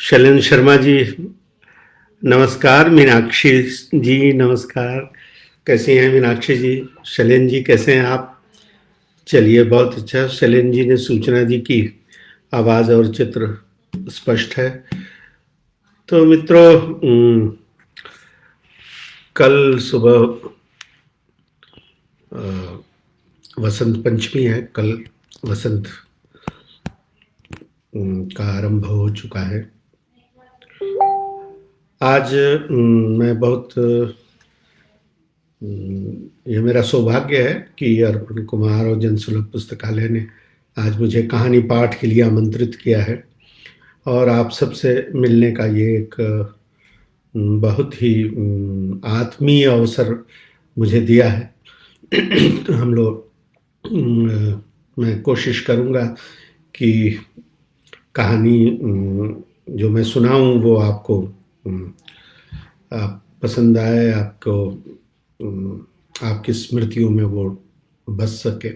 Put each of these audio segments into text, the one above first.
शैलेंद्र शर्मा जी नमस्कार। मीनाक्षी जी नमस्कार। कैसी हैं मीनाक्षी जी? शैलेंद्र जी कैसे हैं आप? चलिए बहुत अच्छा। शैलेंद्र जी ने सूचना दी कि आवाज़ और चित्र स्पष्ट है। तो मित्रों, कल सुबह वसंत पंचमी है। कल वसंत का आरंभ हो चुका है। आज मैं बहुत ये मेरा सौभाग्य है कि अर्पण कुमार और जनसुलभ पुस्तकालय ने आज मुझे कहानी पाठ के लिए आमंत्रित किया है और आप सबसे मिलने का ये एक बहुत ही आत्मीय अवसर मुझे दिया है। तो हम लोग मैं कोशिश करूँगा कि कहानी जो मैं सुनाऊँ वो आपको आप पसंद आए, आपको आपकी स्मृतियों में वो बस सके।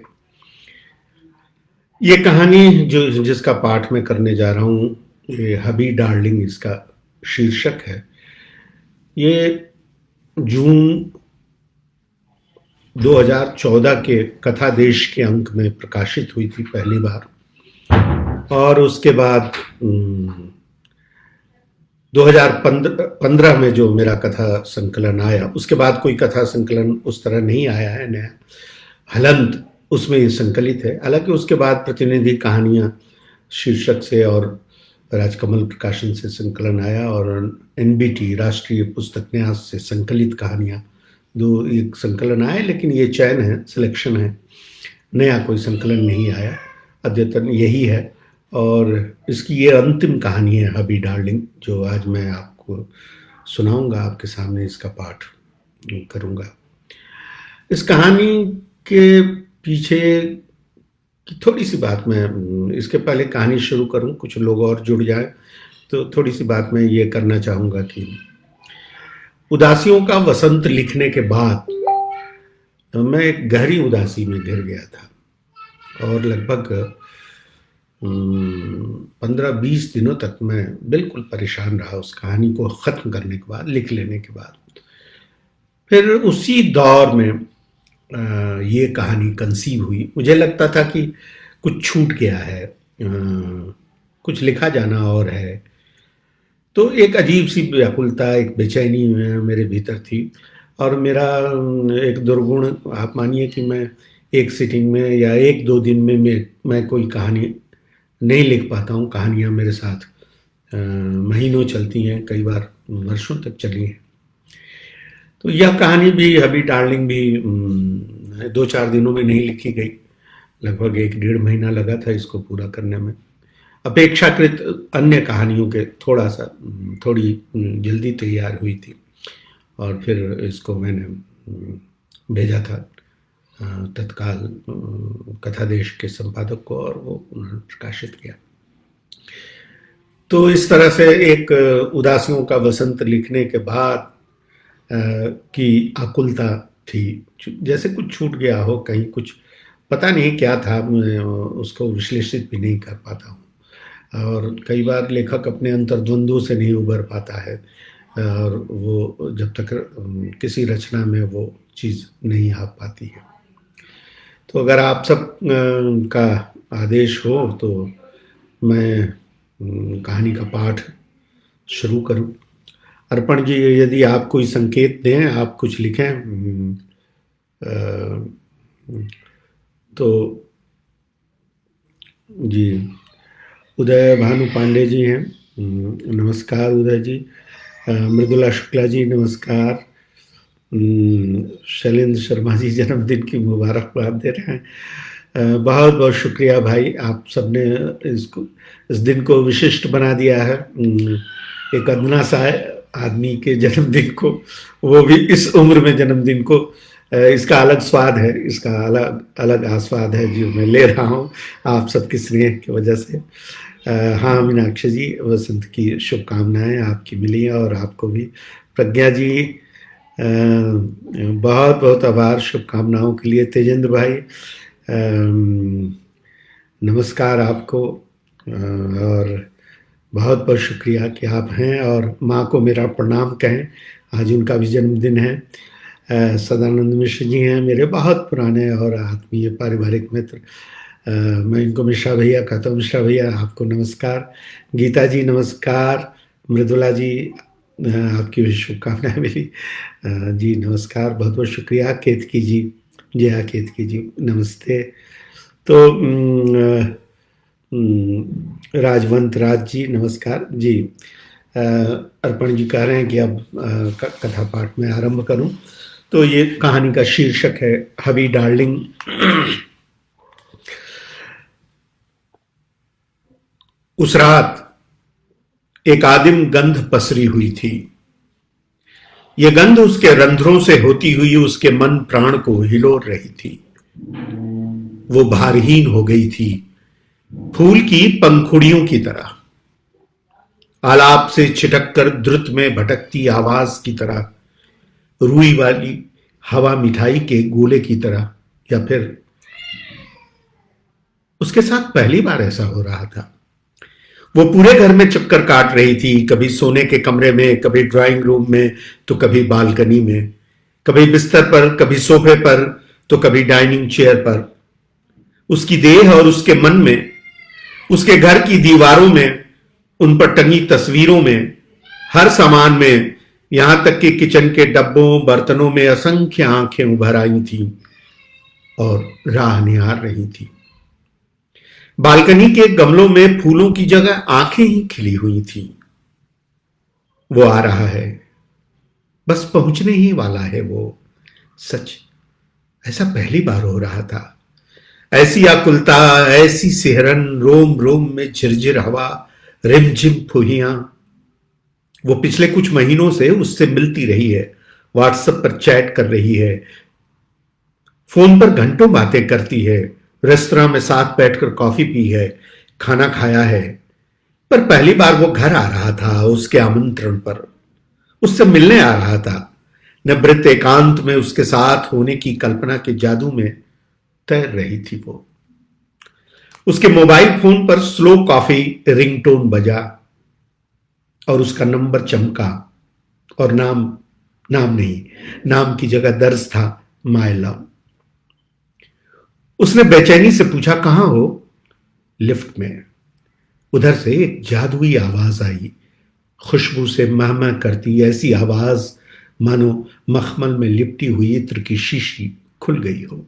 ये कहानी जो जिसका पाठ मैं करने जा रहा हूँ, ये हबी डार्लिंग इसका शीर्षक है। ये जून 2014 के कथा देश के अंक में प्रकाशित हुई थी पहली बार, और उसके बाद 2015 में जो मेरा कथा संकलन आया, उसके बाद कोई कथा संकलन उस तरह नहीं आया है नया। हलंत उसमें ये संकलित है। हालांकि उसके बाद प्रतिनिधि कहानियां शीर्षक से और राजकमल प्रकाशन से संकलन आया, और एनबीटी राष्ट्रीय पुस्तक न्यास से संकलित कहानियां दो एक संकलन आए, लेकिन ये चयन है, सिलेक्शन है, नया कोई संकलन नहीं आया। अद्यतन यही है और इसकी ये अंतिम कहानी है हबी डार्लिंग, जो आज मैं आपको सुनाऊंगा, आपके सामने इसका पाठ करूंगा। इस कहानी के पीछे की थोड़ी सी बात मैं, इसके पहले कहानी शुरू करूं, कुछ लोग और जुड़ जाए, तो थोड़ी सी बात मैं ये करना चाहूँगा कि उदासियों का वसंत लिखने के बाद मैं एक गहरी उदासी में घिर गया था और लगभग 15-20 दिनों तक मैं बिल्कुल परेशान रहा उस कहानी को ख़त्म करने के बाद, लिख लेने के बाद। फिर उसी दौर में ये कहानी कंसीव हुई। मुझे लगता था कि कुछ छूट गया है, कुछ लिखा जाना और है। तो एक अजीब सी व्याकुलता, एक बेचैनी मेरे भीतर थी, और मेरा एक दुर्गुण, आप मानिए कि मैं एक सिटिंग में या 1-2 दिन में मैं कोई कहानी नहीं लिख पाता हूँ। कहानियाँ मेरे साथ महीनों चलती हैं, कई बार वर्षों तक चली हैं। तो यह कहानी भी, हबी डार्लिंग भी 2-4 दिनों में नहीं लिखी गई। लगभग 1-1.5 महीना लगा था इसको पूरा करने में। अपेक्षाकृत अन्य कहानियों के थोड़ी जल्दी तैयार हुई थी, और फिर इसको मैंने भेजा था तत्काल कथा देश के संपादक को, और वो उन्होंने प्रकाशित किया। तो इस तरह से एक उदासियों का वसंत लिखने के बाद की आकुलता थी, जैसे कुछ छूट गया हो कहीं, कुछ पता नहीं क्या था, मैं उसको विश्लेषित भी नहीं कर पाता हूँ। और कई बार लेखक अपने अंतर्द्वंद्वों से नहीं उबर पाता है, और वो जब तक किसी रचना में वो चीज़ नहीं आ पाती है। तो अगर आप सब का आदेश हो तो मैं कहानी का पाठ शुरू करूं। अर्पण जी, यदि आप कोई संकेत दें, आप कुछ लिखें तो। जी, उदय भानु पांडे जी हैं, नमस्कार उदय जी। मृदुला शुक्ला जी नमस्कार। शैलेंद्र शर्मा जी जन्मदिन की मुबारकबाद दे रहे हैं। बहुत बहुत शुक्रिया भाई, आप सबने इस दिन को विशिष्ट बना दिया है। एक अदना सा आदमी के जन्मदिन को, वो भी इस उम्र में जन्मदिन को, इसका अलग स्वाद है, इसका अलग अलग आस्वाद है जो मैं ले रहा हूँ आप सबकी स्नेह की वजह से। हाँ मीनाक्षी जी, वसंत की शुभकामनाएं आपकी मिली, और आपको भी। प्रज्ञा जी, बहुत बहुत आभार शुभकामनाओं के लिए। तेजेंद्र भाई, नमस्कार आपको। और बहुत बहुत शुक्रिया कि आप हैं और माँ को मेरा प्रणाम कहें। आज उनका भी जन्मदिन है। सदानंद मिश्र जी हैं मेरे बहुत पुराने और आत्मीय पारिवारिक मित्र। मैं इनको मिश्रा भैया कहता हूँ। मिश्रा भैया आपको नमस्कार। गीता जी नमस्कार। मृदुला जी आपकी भी शुभकामनाएं मेरी। जी नमस्कार, बहुत बहुत शुक्रिया। केतकी जी, जया केतकी जी नमस्ते। तो राजवंत राज जी नमस्कार जी। अर्पण जी कह रहे हैं कि अब कथा पाठ में आरंभ करूं। तो ये कहानी का शीर्षक है हबी डार्लिंग। उस रात एक आदिम गंध पसरी हुई थी। यह गंध उसके रंध्रों से होती हुई उसके मन प्राण को हिलोर रही थी। वो भारहीन हो गई थी, फूल की पंखुड़ियों की तरह, आलाप से छिटक कर द्रुत में भटकती आवाज की तरह, रुई वाली हवा मिठाई के गोले की तरह। या फिर उसके साथ पहली बार ऐसा हो रहा था। वो पूरे घर में चक्कर काट रही थी, कभी सोने के कमरे में, कभी ड्राइंग रूम में, तो कभी बालकनी में, कभी बिस्तर पर, कभी सोफे पर, तो कभी डाइनिंग चेयर पर। उसकी देह और उसके मन में, उसके घर की दीवारों में, उन पर टंगी तस्वीरों में, हर सामान में, यहां तक कि किचन के डब्बों बर्तनों में असंख्य आंखें उभर आई थीं और राह निहार रही थी। बालकनी के गमलों में फूलों की जगह आंखें ही खिली हुई थी। वो आ रहा है, बस पहुंचने ही वाला है वो। सच, ऐसा पहली बार हो रहा था। ऐसी आकुलता, ऐसी सिहरन, रोम रोम में झिरझिर हवा, रिमझिम फुहियां। वो पिछले कुछ महीनों से उससे मिलती रही है, व्हाट्सएप पर चैट कर रही है, फोन पर घंटों बातें करती है, रेस्तरां में साथ बैठकर कॉफी पी है, खाना खाया है। पर पहली बार वो घर आ रहा था, उसके आमंत्रण पर, उससे मिलने आ रहा था। निवृत्त एकांत में उसके साथ होने की कल्पना के जादू में तैर रही थी वो। उसके मोबाइल फोन पर स्लो कॉफी रिंगटोन बजा और उसका नंबर चमका और नाम नहीं, नाम की जगह दर्ज था माय लव। उसने बेचैनी से पूछा, कहां हो? लिफ्ट में। उधर से एक जादुई आवाज आई, खुशबू से महमह करती ऐसी आवाज मानो मखमल में लिपटी हुई इत्र की शीशी खुल गई हो,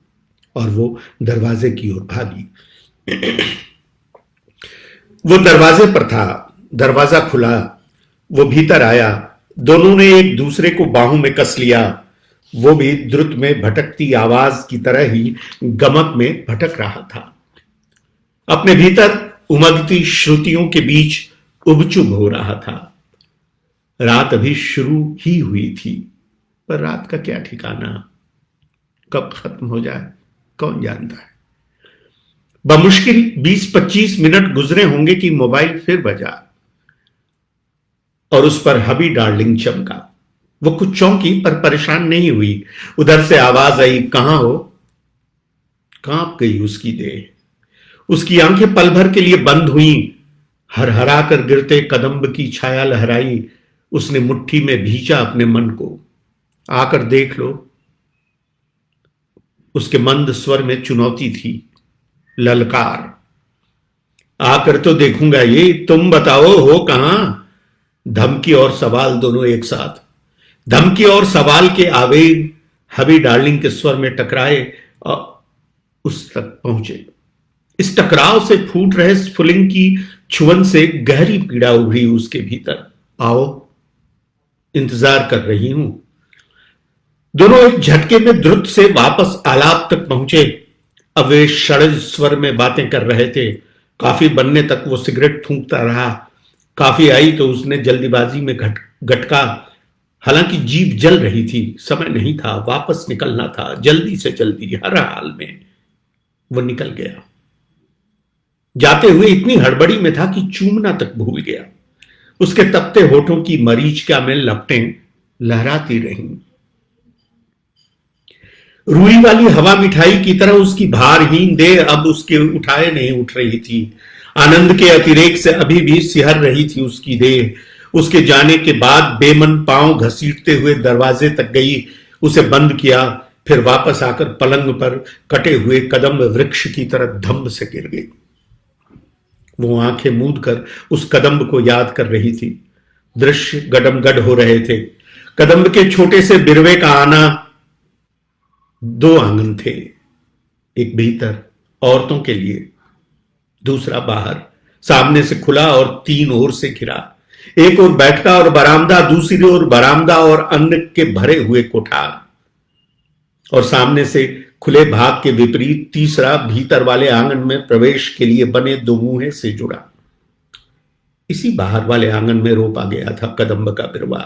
और वो दरवाजे की ओर भागी। वो दरवाजे पर था, दरवाजा खुला, वो भीतर आया। दोनों ने एक दूसरे को बाहों में कस लिया। वो भी द्रुत में भटकती आवाज की तरह ही गमक में भटक रहा था, अपने भीतर उमगती श्रुतियों के बीच उबचुब हो रहा था। रात अभी शुरू ही हुई थी, पर रात का क्या ठिकाना, कब खत्म हो जाए कौन जानता है। बमुश्किल 20-25 मिनट गुजरे होंगे कि मोबाइल फिर बजा और उस पर हबी डार्लिंग चमका। वो कुछ चौंकी पर परेशान नहीं हुई। उधर से आवाज आई, कहां हो? कांप गई उसकी देह। उसकी आंखें पल भर के लिए बंद हुई। हरहरा कर गिरते कदम्ब की छाया लहराई। उसने मुट्ठी में भींचा अपने मन को। आकर देख लो। उसके मंद स्वर में चुनौती थी, ललकार। आकर तो देखूंगा ये, तुम बताओ हो कहां? धमकी और सवाल दोनों एक साथ। धमकी और सवाल के आवेग हबी डार्लिंग के स्वर में टकराए और उस तक पहुंचे। इस टकराव से फूट रहे स्फुलिंग की छुअन से गहरी पीड़ा उभरी उसके भीतर। आओ, इंतजार कर रही हूं। दोनों एक झटके में द्रुत से वापस आलाप तक पहुंचे। अब वे षड्ज स्वर में बातें कर रहे थे। काफी बनने तक वो सिगरेट फूंकता रहा। काफी आई तो उसने जल्दीबाजी में गटका। हालांकि जीभ जल रही थी, समय नहीं था, वापस निकलना था, जल्दी से जल्दी, हर हाल में। वो निकल गया। जाते हुए इतनी हड़बड़ी में था कि चूमना तक भूल गया। उसके तपते होठों की मरीचिका में लपटें लहराती रहीं। रूई वाली हवा मिठाई की तरह उसकी भारहीन देह अब उसके उठाए नहीं उठ रही थी। आनंद के अतिरेक से अभी भी सिहर रही थी उसकी देह। उसके जाने के बाद बेमन पांव घसीटते हुए दरवाजे तक गई, उसे बंद किया, फिर वापस आकर पलंग पर कटे हुए कदम्ब वृक्ष की तरह धम्म से गिर गई। वो आंखें मूंद कर उस कदम्ब को याद कर रही थी। दृश्य गडमगड हो रहे थे। कदम्ब के छोटे से बिरवे का आना, दो आंगन थे, एक भीतर औरतों के लिए, दूसरा बाहर, सामने से खुला और तीन ओर से घिरा। एक ओर बैठका और बरामदा, दूसरी ओर बरामदा और अन्न के भरे हुए कोठार, और सामने से खुले भाग के विपरीत तीसरा भीतर वाले आंगन में प्रवेश के लिए बने दो मुंहे से जुड़ा। इसी बाहर वाले आंगन में रोपा गया था कदम्ब का बिरवा।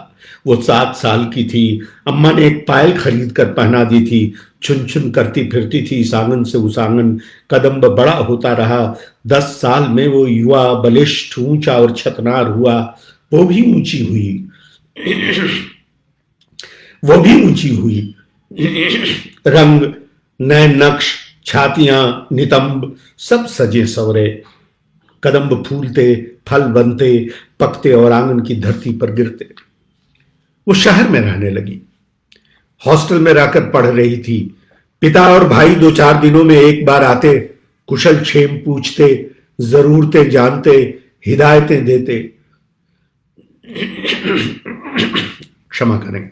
वो 7 साल की थी। अम्मा ने एक पायल खरीद कर पहना दी थी। छुन छुन करती फिरती थी इस आंगन से उस आंगन। कदम्ब बड़ा होता रहा। 10 साल में वो युवा, बलिष्ठ, ऊंचा और छतनार हुआ। वो भी ऊंची हुई वो भी ऊंची हुई। रंग, नए नक्श, छातियां, नितंब, सब सजे सवरे। कदम्ब फूलते, फल बनते, पकते और आंगन की धरती पर गिरते। वो शहर में रहने लगी। हॉस्टल में रहकर पढ़ रही थी। पिता और भाई 2-4 दिनों में एक बार आते, कुशल क्षेम पूछते, जरूरतें जानते, हिदायतें देते। क्षमा करें।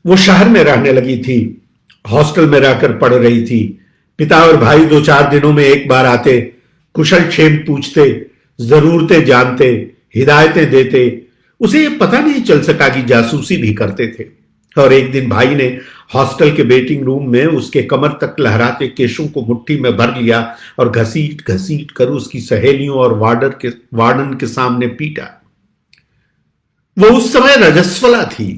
वो शहर में रहने लगी थी, हॉस्टल में रहकर पढ़ रही थी। पिता और भाई 2-4 दिनों में एक बार आते, कुशल क्षेम पूछते, जरूरतें जानते, हिदायतें देते। उसे ये पता नहीं चल सका कि जासूसी भी करते थे। और एक दिन भाई ने हॉस्टल के वेटिंग रूम में उसके कमर तक लहराते केशों को मुट्ठी में भर लिया और घसीट घसीट कर उसकी सहेलियों और वार्डन के सामने पीटा। वो उस समय रजस्वला थी।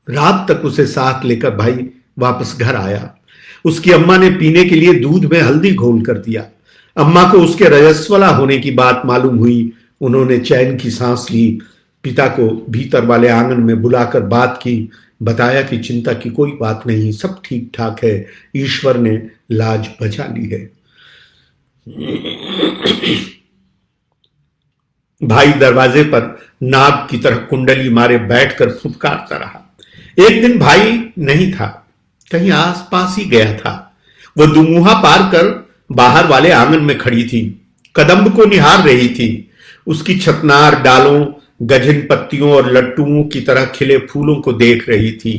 रात तक उसे साथ लेकर भाई वापस घर आया। उसकी अम्मा ने पीने के लिए दूध में हल्दी घोल कर दिया। अम्मा को उसके रजस्वला होने की बात मालूम हुई। उन्होंने चैन की सांस ली। पिता को भीतर वाले आंगन में बुलाकर बात की। बताया कि चिंता की कोई बात नहीं, सब ठीक ठाक है, ईश्वर ने लाज बचा ली है। भाई दरवाजे पर नाग की तरह कुंडली मारे बैठकर फुफकारता रहा। एक दिन भाई नहीं था, कहीं आसपास ही गया था। वो दुमुहा पार कर बाहर वाले आंगन में खड़ी थी। कदम्ब को निहार रही थी। उसकी छतनार डालों, गजन पत्तियों और लट्टुओं की तरह खिले फूलों को देख रही थी।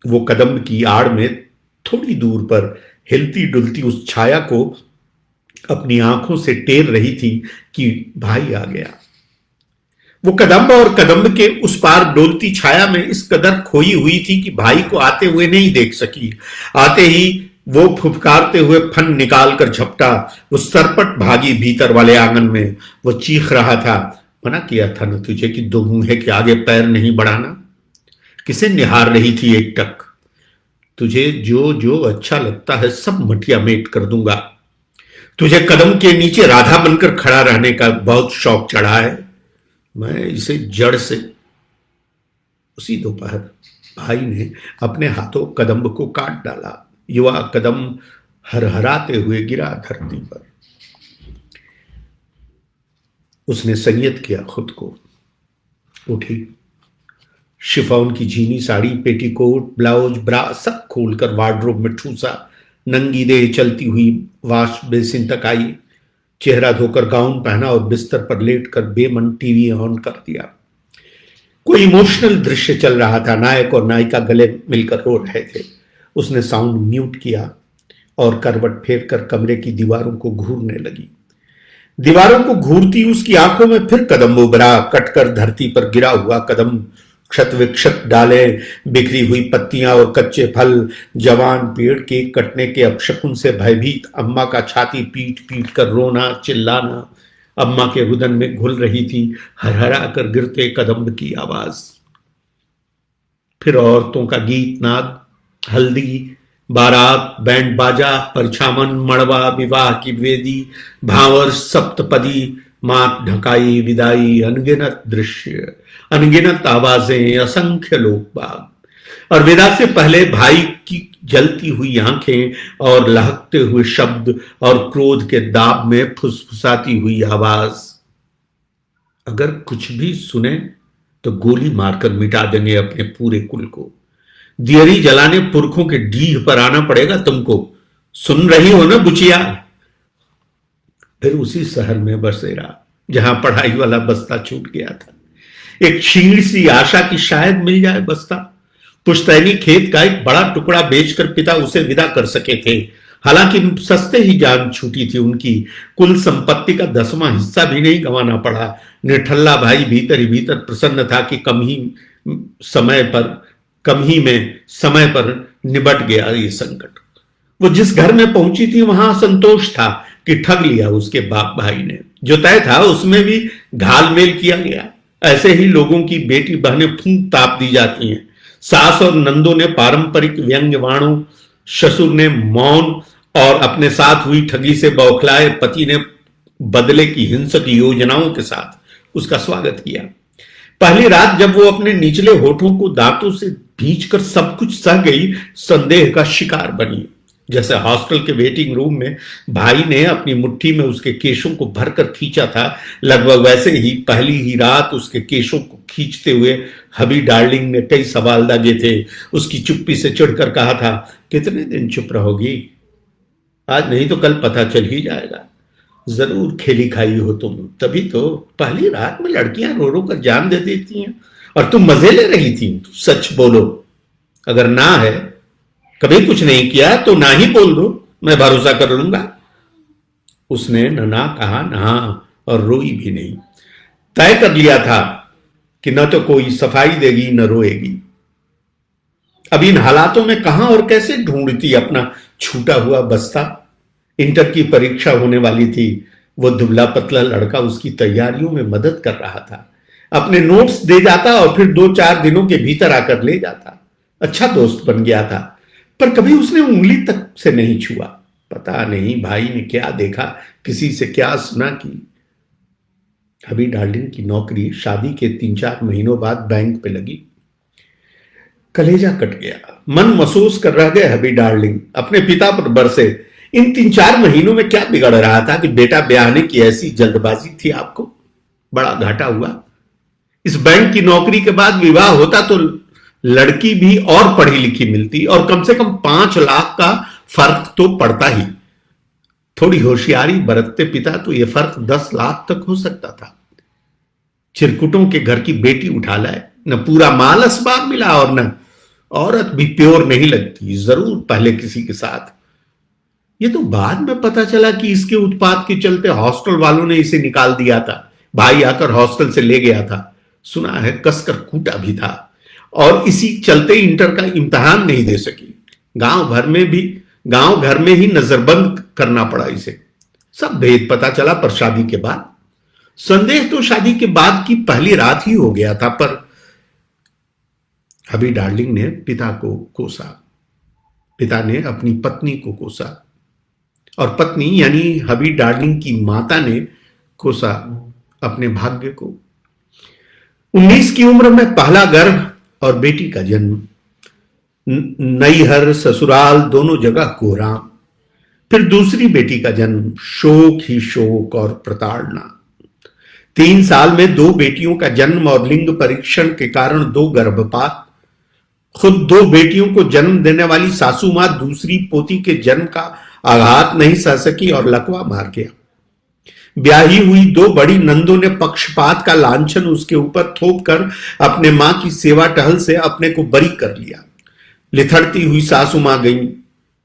वो कदम्ब की आड़ में थोड़ी दूर पर हिलती डुलती उस छाया को अपनी आंखों से टेर रही थी कि भाई आ गया। वो कदम्ब और कदम्ब के उस पार डोलती छाया में इस कदर खोई हुई थी कि भाई को आते हुए नहीं देख सकी। आते ही वो फुफकारते हुए फन निकाल कर झपटा। वो सरपट भागी भीतर वाले आंगन में। वो चीख रहा था, मना किया था न तुझे कि 2 मुंहे के आगे पैर नहीं बढ़ाना। किसे निहार रही थी एकटक। तुझे जो जो अच्छा लगता है सब मटिया मेट कर दूंगा। तुझे कदम के नीचे राधा बनकर खड़ा रहने का बहुत शौक चढ़ा है। मैं इसे जड़ से। उसी दोपहर भाई ने अपने हाथों कदम्ब को काट डाला। युवा कदम्ब हरहराते हुए गिरा धरती पर। उसने संयत किया खुद को। उठी, शिफॉन की झीनी साड़ी, पेटीकोट, ब्लाउज, ब्रा सब खोलकर वार्डरोब में ठूसा। नंगी देह चलती हुई वाश बेसिन तक आई। चेहरा धोकर गाउन पहना और बिस्तर पर लेटकर बेमन टीवी ऑन कर दिया। कोई इमोशनल दृश्य चल रहा था। नायक और नायिका गले मिलकर रो रहे थे। उसने साउंड म्यूट किया और करवट फेर कर कमरे की दीवारों को घूरने लगी। दीवारों को घूरती उसकी आंखों में फिर कदम्ब उभरा। कटकर धरती पर गिरा हुआ कदम्ब, क्षत विक्षत डालें, बिखरी हुई पत्तियां और कच्चे फल, जवान पेड़ के कटने के अपशकुन से भयभीत अम्मा का छाती पीट पीट कर रोना, चिल्लाना। अम्मा के रुदन में घुल रही थी हरहरा कर गिरते कदम्ब की आवाज। फिर औरतों का गीत नाद, हल्दी, बारात, बैंड बाजा, परछावन, मड़वा, विवाह की वेदी, भांवर, सप्तपदी, मात ढकाई, विदाई, अनगिनत दृश्य, अनगिनत आवाजें, असंख्य लोग बाग। और विदा से पहले भाई की जलती हुई आंखें और लहकते हुए शब्द और क्रोध के दाब में फुसफुसाती हुई आवाज। अगर कुछ भी सुने तो गोली मारकर मिटा देंगे अपने पूरे कुल को। दियरी जलाने पुरखों के डीह पर आना पड़ेगा तुमको। सुन रही हो ना बुचिया? फिर उसी शहर में बसेरा जहां पढ़ाई वाला बस्ता छूट गया था। एक क्षीण सी आशा की शायद मिल जाए बस्ता। पुश्तैनी खेत का एक बड़ा टुकड़ा बेचकर पिता उसे विदा कर सके थे। हालांकि सस्ते ही जान छूटी थी उनकी। कुल संपत्ति का 10वां हिस्सा भी नहीं गंवाना पड़ा। निठल्ला भाई भीतर ही भीतर प्रसन्न था कि कम ही में समय पर निबट गया ये संकट। वो जिस घर में पहुंची थी वहां संतोष था कि ठग लिया उसके बाप भाई ने। जो तय था उसमें भी घालमेल किया गया। ऐसे ही लोगों की बेटी बहनें फूंक ताप दी जाती हैं। सास और नंदों ने पारंपरिक व्यंग्यवाणों, ससुर ने मौन और अपने साथ हुई ठगी से बौखलाए पति ने बदले की हिंसक योजनाओं के साथ उसका स्वागत किया। पहली रात जब वो अपने निचले होठों को दांतों से भींचकर सब कुछ सह गई, संदेह का शिकार बनी। जैसे हॉस्टल के वेटिंग रूम में भाई ने अपनी मुट्ठी में उसके केशों को भरकर खींचा था, लगभग वैसे ही पहली ही रात उसके केशों को खींचते हुए हबी डार्लिंग ने कई सवाल दागे थे। उसकी चुप्पी से चिढ़कर कहा था, कितने दिन चुप रहोगी? आज नहीं तो कल पता चल ही जाएगा। जरूर खेली खाई हो तुम, तभी तो पहली रात में लड़कियां रो रो कर जान दे देती हैं और तुम मजे ले रही थी। सच बोलो, अगर ना है, कभी कुछ नहीं किया तो ना ही बोल दो, मैं भरोसा कर लूंगा। उसने ना कहा ना और रोई भी नहीं। तय कर लिया था कि न तो कोई सफाई देगी न रोएगी। अब इन हालातों में कहां और कैसे ढूंढती अपना छूटा हुआ बस्ता? इंटर की परीक्षा होने वाली थी। वो दुबला पतला लड़का उसकी तैयारियों में मदद कर रहा था। अपने नोट्स दे जाता और फिर 2-4 दिनों के भीतर आकर ले जाता। अच्छा दोस्त बन गया था, पर कभी उसने उंगली तक से नहीं छुआ। पता नहीं भाई ने क्या देखा, किसी से क्या सुना कि हबी डार्लिंग की नौकरी शादी के 3-4 महीनों बाद बैंक पे लगी। कलेजा कट गया। मन महसूस कर रह गए हबी डार्लिंग। अपने पिता पर बरसे। इन 3-4 महीनों में क्या बिगड़ रहा था कि बेटा ब्याहने की ऐसी जल्दबाजी थी आपको? बड़ा घाटा हुआ। इस बैंक की नौकरी के बाद विवाह होता तो लड़की भी और पढ़ी लिखी मिलती और कम से कम 5 लाख का फर्क तो पड़ता ही। थोड़ी होशियारी बरतते पिता तो यह फर्क 10 लाख तक हो सकता था। चिरकुटों के घर की बेटी उठा लाए, न पूरा माल असबाब मिला और न औरत भी प्योर नहीं लगती, जरूर पहले किसी के साथ। ये तो बाद में पता चला कि इसके उत्पात के चलते हॉस्टल वालों ने इसे निकाल दिया था। भाई आकर हॉस्टल से ले गया था। सुना है कसकर कूटा भी था और इसी चलते इंटर का इम्तिहान नहीं दे सकी। गांव घर में ही नजरबंद करना पड़ा इसे। सब भेद पता चला पर शादी के बाद। संदेह तो शादी के बाद की पहली रात ही हो गया था, पर हबी डार्लिंग ने पिता को कोसा। पिता ने अपनी पत्नी को कोसा और पत्नी यानी हबी डार्लिंग की माता ने कोसा अपने भाग्य को। 19 की उम्र में पहला गर्भ और बेटी का जन्म। नैहर ससुराल दोनों जगह कोहराम। फिर दूसरी बेटी का जन्म, शोक ही शोक और प्रताड़ना। 3 साल में 2 बेटियों का जन्म और लिंग परीक्षण के कारण 2 गर्भपात। खुद 2 बेटियों को जन्म देने वाली सासू मां दूसरी पोती के जन्म का आघात नहीं सह सकी और लकवा मार गया। ब्याही हुई 2 बड़ी नंदों ने पक्षपात का लांछन उसके ऊपर थोप कर अपने मां की सेवा टहल से अपने को बरी कर लिया। लिथड़ती हुई सासू मां गई।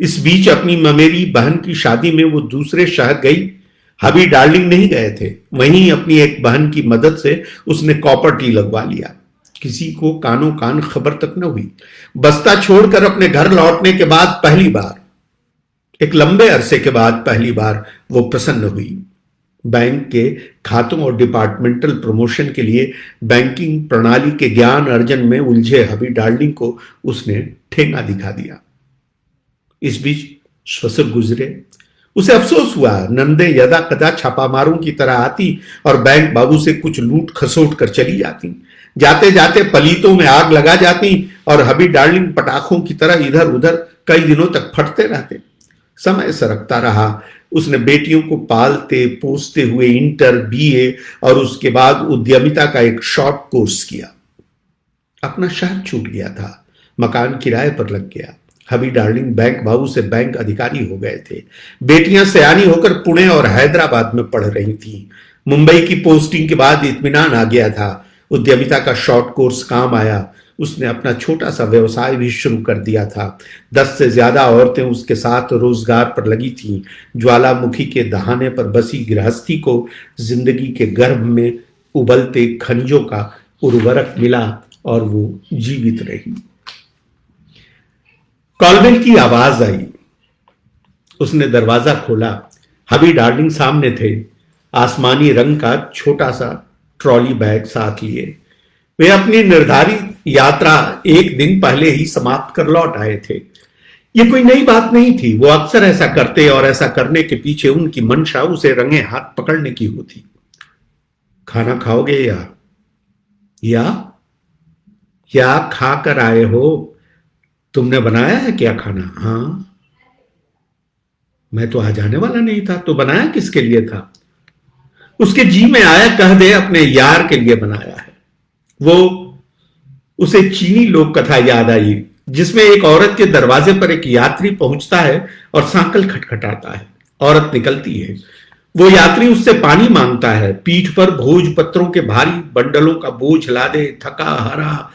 इस बीच अपनी ममेरी बहन की शादी में वो दूसरे शहर गई। हबी डार्लिंग नहीं गए थे। वहीं अपनी एक बहन की मदद से उसने कॉपर टी लगवा लिया। किसी को कानों कान खबर तक न हुई। बस्ता छोड़कर अपने घर लौटने के बाद पहली बार, एक लंबे अरसे के बाद पहली बार वो प्रसन्न हुई। बैंक के खातों और डिपार्टमेंटल प्रमोशन के लिए बैंकिंग प्रणाली के ज्ञान अर्जन में उलझे हबी डार्लिंग को उसने ठेंगा दिखा दिया। इस बीच ससुर गुजरे। उसे अफसोस हुआ। नंदे यदा कदा छापामारों की तरह आती और बैंक बाबू से कुछ लूट खसोट कर चली जाती। जाते जाते पलीतों में आग लगा जाती और हबी डार्लिंग पटाखों की तरह इधर उधर कई दिनों तक फटते रहते। समय सरकता रहा। उसने बेटियों को पालते पोसते हुए इंटर, बीए और उसके बाद उद्यमिता का एक शॉर्ट कोर्स किया। अपना शहर छूट गया था, मकान किराए पर लग गया। हबी डार्लिंग बैंक बाबू से बैंक अधिकारी हो गए थे। बेटियां सयानी होकर पुणे और हैदराबाद में पढ़ रही थीं। मुंबई की पोस्टिंग के बाद इत्मीनान आ गया था। उद्यमिता का शॉर्ट कोर्स काम आया। उसने अपना छोटा सा व्यवसाय भी शुरू कर दिया था। 10 से ज्यादा औरतें उसके साथ रोजगार पर लगी थीं। ज्वालामुखी के दहाने पर बसी गृहस्थी को जिंदगी के गर्भ में उबलते खनिजों का उर्वरक मिला और वो जीवित रही। कॉलबेल की आवाज आई। उसने दरवाजा खोला। हबी डार्लिंग सामने थे, आसमानी रंग का छोटा सा ट्रॉली बैग साथ लिए। वे अपनी निर्धारित यात्रा एक दिन पहले ही समाप्त कर लौट आए थे। ये कोई नई बात नहीं थी। वो अक्सर ऐसा करते और ऐसा करने के पीछे उनकी मंशा उसे रंगे हाथ पकड़ने की होती। खाना खाओगे या खा कर आए हो? तुमने बनाया है क्या खाना? हाँ। मैं तो आज आने वाला नहीं था, तो बनाया किसके लिए था? उसके जी में आया कह दे अपने यार के लिए बनाया है। वो उसे चीनी लोक कथा याद आई जिसमें एक औरत के दरवाजे पर एक यात्री पहुंचता है और सांकल खटखटाता है। औरत निकलती है। वो यात्री उससे पानी मांगता है। पीठ पर भोजपत्रों के भारी बंडलों का बोझ लादे थका हारा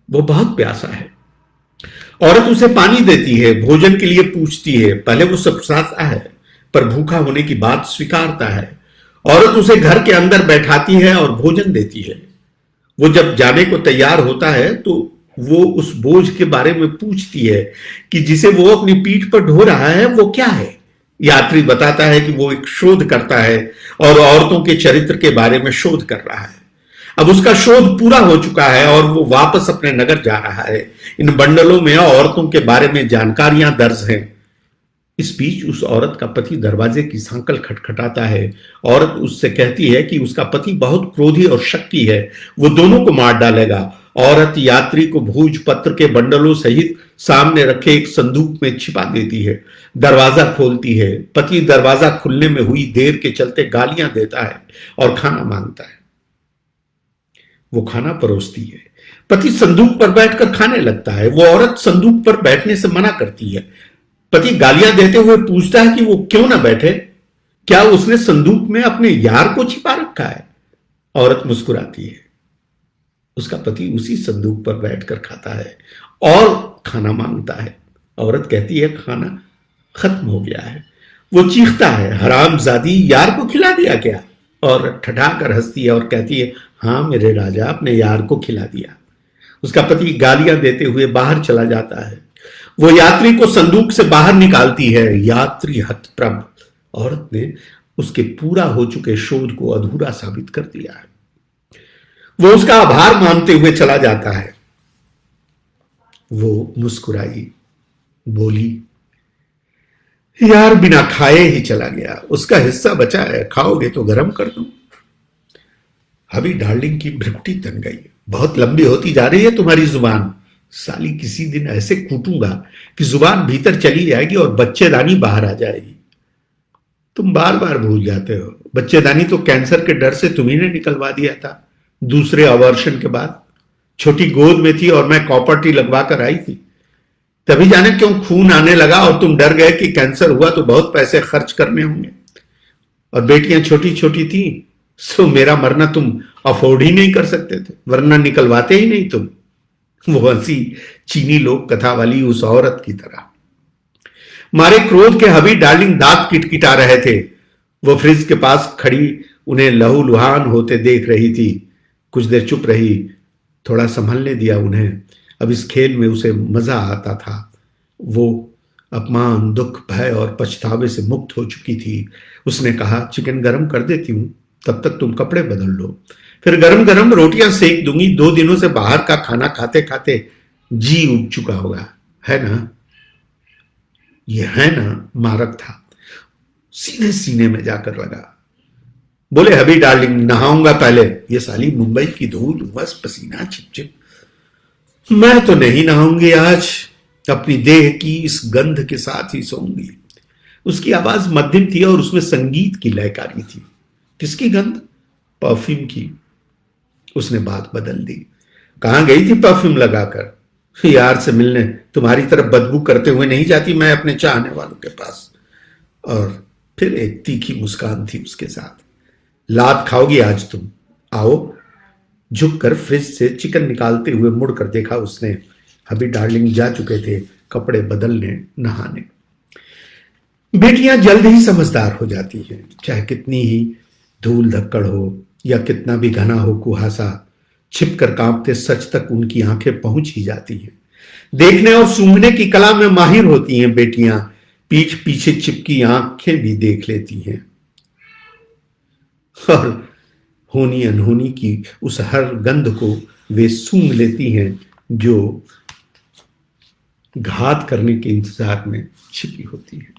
वो बहुत प्यासा है। औरत उसे पानी देती है, भोजन के लिए पूछती है। पहले वो सकुचाता है पर भूखा होने की बात स्वीकारता है। औरत उसे घर के अंदर बैठाती है और भोजन देती है। वो जब जाने को तैयार होता है तो वो उस बोझ के बारे में पूछती है कि जिसे वो अपनी पीठ पर ढो रहा है वो क्या है। यात्री बताता है कि वो एक शोध करता है और औरतों के चरित्र के बारे में शोध कर रहा है। अब उसका शोध पूरा हो चुका है और वो वापस अपने नगर जा रहा है। इन बंडलों में औरतों के बारे में जानकारियां दर्ज हैं। इस बीच उस औरत का पति दरवाजे की सांकल खटखटाता है। औरत उससे कहती है कि उसका पति बहुत क्रोधी और शक्की है, वो दोनों को मार डालेगा। औरत यात्री को भोजपत्र के बंडलों सहित सामने रखे एक संदूक में छिपा देती है। दरवाजा खोलती है। पति दरवाजा खुलने में हुई देर के चलते गालियां देता है और खाना मांगता है। वो खाना परोसती है। पति संदूक पर बैठकर खाने लगता है। वो औरत संदूक पर बैठने से मना करती है। पति गालियां देते हुए पूछता है कि वो क्यों ना बैठे, क्या उसने संदूक में अपने यार को छिपा रखा है? औरत मुस्कुराती है। उसका पति उसी संदूक पर बैठकर खाता है और खाना मांगता है। औरत कहती है खाना खत्म हो गया है। वो चीखता है, हरामजादी, यार को खिला दिया क्या? और ठठाकर हंसती है और कहती है, हाँ मेरे राजा, अपने यार को खिला दिया। उसका पति गालियां देते हुए बाहर चला जाता है। वो यात्री को संदूक से बाहर निकालती है। यात्री हतप्रभ। औरत ने उसके पूरा हो चुके शोध को अधूरा साबित कर दिया है। वो उसका आभार मानते हुए चला जाता है। वो मुस्कुराई, बोली, यार बिना खाए ही चला गया, उसका हिस्सा बचा है, खाओगे तो गरम कर दूं। हबी डार्लिंग की भ्रुकुटी तन गई। बहुत लंबी होती जा रही है तुम्हारी जुबान। साली किसी दिन ऐसे कूटूंगा कि जुबान भीतर चली जाएगी और बच्चेदानी बाहर आ जाएगी। तुम बार बार भूल जाते हो, बच्चेदानी तो कैंसर के डर से तुम्ही ने निकलवा दिया था दूसरे अबॉर्शन के बाद। छोटी गोद में थी और मैं कॉपर टी लगवा कर आई थी। तभी जाने क्यों खून आने लगा और तुम डर गए कि कैंसर हुआ तो बहुत पैसे खर्च करने होंगे। और बेटियां छोटी छोटी थी, सो मेरा मरना तुम अफोर्ड ही नहीं कर सकते थे, वरना निकलवाते ही नहीं तुम। वो हंसी चीनी लोक कथा वाली उस औरत की तरह। मारे क्रोध के हबी डार्लिंग दांत किटकिटा रहे थे। वो फ्रिज के पास खड़ी उन्हें लहूलुहान होते देख रही थी। कुछ देर चुप रही, थोड़ा संभलने दिया उन्हें। अब इस खेल में उसे मजा आता था। वो अपमान, दुख, भय और पछतावे से मुक्त हो चुकी थी। उसने कहा, चिकन गरम कर देती हूं, तब तक तुम कपड़े बदल लो, फिर गरम गरम रोटियां सेक दूंगी। 2 दिनों से बाहर का खाना खाते खाते जी उब चुका होगा, है ना? यह है ना मारक था, सीधे सीने में जाकर लगा। बोले हबी डार्लिंग नहाऊंगा पहले, ये साली मुंबई की धूल, बस पसीना चिपचिप। मैं तो नहीं नहाऊंगी आज, अपनी देह की इस गंध के साथ ही सोऊंगी। उसकी आवाज मध्यम थी और उसमें संगीत की लयकारी थी। किसकी गंध? परफ्यूम की। उसने बात बदल दी। कहां गई थी परफ्यूम लगाकर? यार से मिलने तुम्हारी तरफ बदबू करते हुए नहीं जाती मैं अपने चाहने वालों के पास। और फिर एक तीखी मुस्कान थी उसके साथ। लात खाओगी आज तुम, आओ। झुककर फ्रिज से चिकन निकालते हुए मुड़कर देखा उसने। हबी डार्लिंग जा चुके थे कपड़े बदलने, नहाने। बेटियां जल्द ही समझदार हो जाती हैं, चाहे कितनी ही धूल धक्कड़ हो या कितना भी घना हो कुहासा, छिपकर कांपते सच तक उनकी आंखें पहुंच ही जाती हैं। देखने और सूंघने की कला में माहिर होती हैं बेटियां, पीठ पीछे चिपकी आंखें भी देख लेती हैं और होनी अनहोनी की उस हर गंध को वे सूंघ लेती हैं जो घात करने के इंतजार में छिपी होती है।